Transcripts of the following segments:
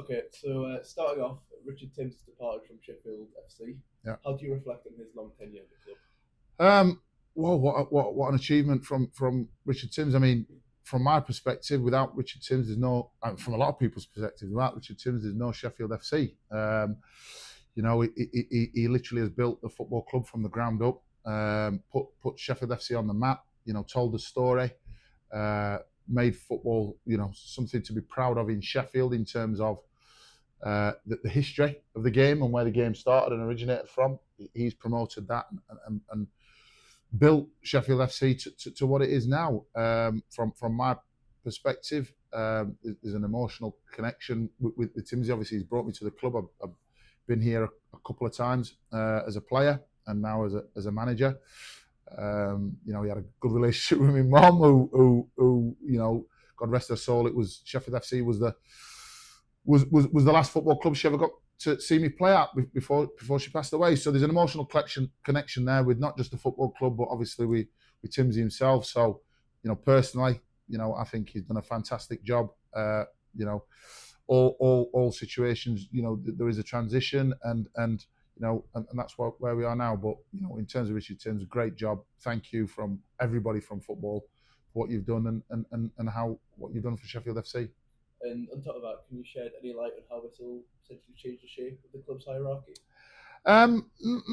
Okay, so starting off, Richard Timms departed from Sheffield FC. Yeah. How do you reflect on his long tenure at the club? Well, what an achievement from Richard Timms. I mean, from my perspective, without Richard Timms, there's no. And from a lot of people's perspective, without Richard Timms, there's no Sheffield FC. He literally has built the football club from the ground up. Put Sheffield FC on the map. Told the story. Made football, something to be proud of in Sheffield in terms of the history of the game and where the game started and originated from. He's promoted that and built Sheffield FC to what it is now. From my perspective, there's an emotional connection with Timsy. Obviously, he's brought me to the club. I've been here a couple of times as a player and now as a manager. He had a good relationship with my mum, who God rest her soul. It was Sheffield FC was the last football club she ever got to see me play at before she passed away. So there's an emotional connection there with not just the football club, but obviously with Timsy himself. So personally, I think he's done a fantastic job. All situations, there is a transition and that's where we are now. But in terms of Richard Timms, great job. Thank you from everybody from football for what you've done and what you've done for Sheffield FC. And on top of that, can you shed any light on how this will potentially change the shape of the club's hierarchy?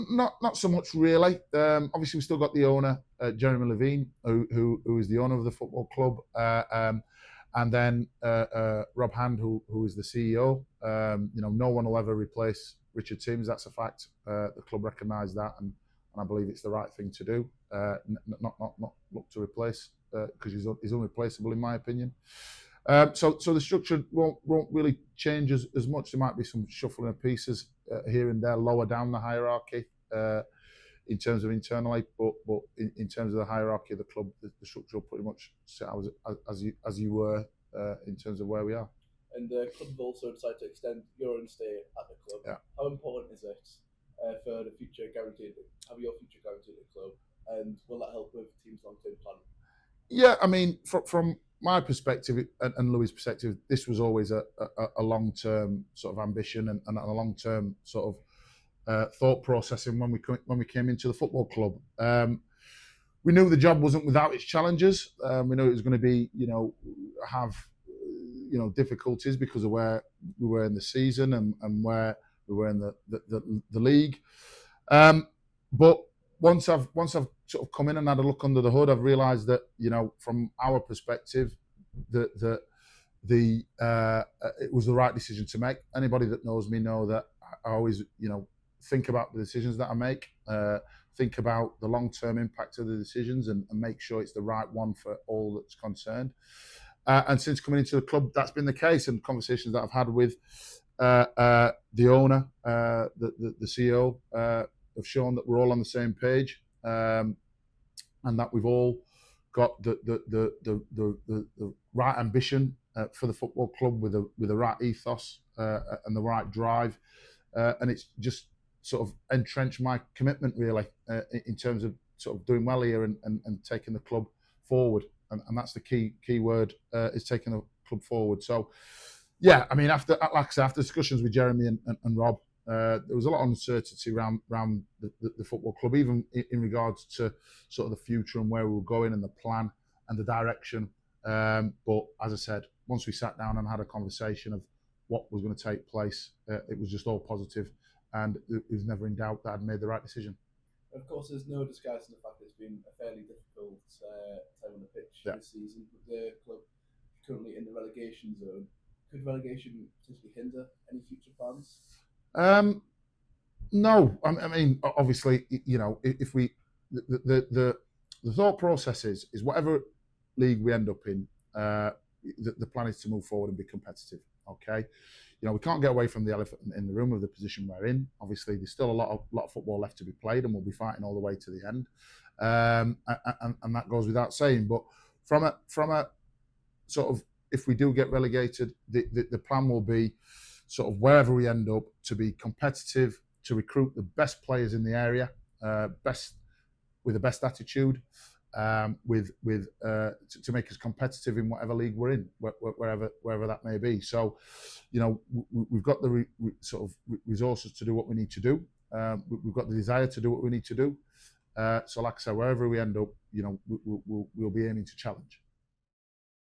Not so much really. Obviously, we've still got the owner, Jeremy Levine, who is the owner of the football club, and then Rob Hand, who is the CEO. No one will ever replace Richard Timms. That's a fact. The club recognise that, and I believe it's the right thing to do. Not look to replace because he's unreplaceable in my opinion. So the structure won't really change as much. There might be some shuffling of pieces here and there, lower down the hierarchy in terms of internally, but in terms of the hierarchy of the club, the structure will pretty much sit as you were in terms of where we are. And the club have also decided to extend your own stay at the club. Yeah. How important is it for the future guaranteed? Have your future guaranteed at the club, and will that help with the team's long-term plan? Yeah, I mean, from my perspective and Louis' perspective, this was always a long-term sort of ambition and a long-term sort of thought processing when we came into the football club. We knew the job wasn't without its challenges. We knew it was going to be, have difficulties because of where we were in the season and where we were in the league. But once I've sort of come in and had a look under the hood, I've realised that from our perspective, that it was the right decision to make. Anybody that knows me know that I always think about the decisions that I make, think about the long-term impact of the decisions, and make sure it's the right one for all that's concerned. And since coming into the club, that's been the case. And conversations that I've had with the owner, the CEO, have shown that we're all on the same page, and that we've all got the right ambition for the football club with the right ethos and the right drive, and it's just sort of entrenched my commitment really in terms of sort of doing well here and taking the club forward, and that's the key word is taking the club forward. So yeah, I mean, after discussions with Jeremy and Rob, there was a lot of uncertainty around the football club, even in regards to sort of the future and where we were going and the plan and the direction. But as I said, once we sat down and had a conversation of what was going to take place, it was just all positive, and it was never in doubt that I'd made the right decision. Of course, there's no disguising the fact that it's been a fairly difficult time on the pitch this season, with the club currently in the relegation zone. Could relegation potentially hinder any future plans? No, I mean, obviously, if we the thought process is whatever league we end up in, the plan is to move forward and be competitive. Okay, we can't get away from the elephant in the room of the position we're in. Obviously, there's still a lot of football left to be played, and we'll be fighting all the way to the end. And that goes without saying. But from a sort of, if we do get relegated, the plan will be sort of wherever we end up to be competitive, to recruit the best players in the area, with the best attitude, to make us competitive in whatever league we're in, wherever that may be. So, we've got the resources to do what we need to do. We've got the desire to do what we need to do. So, like I said, wherever we end up, we'll be aiming to challenge.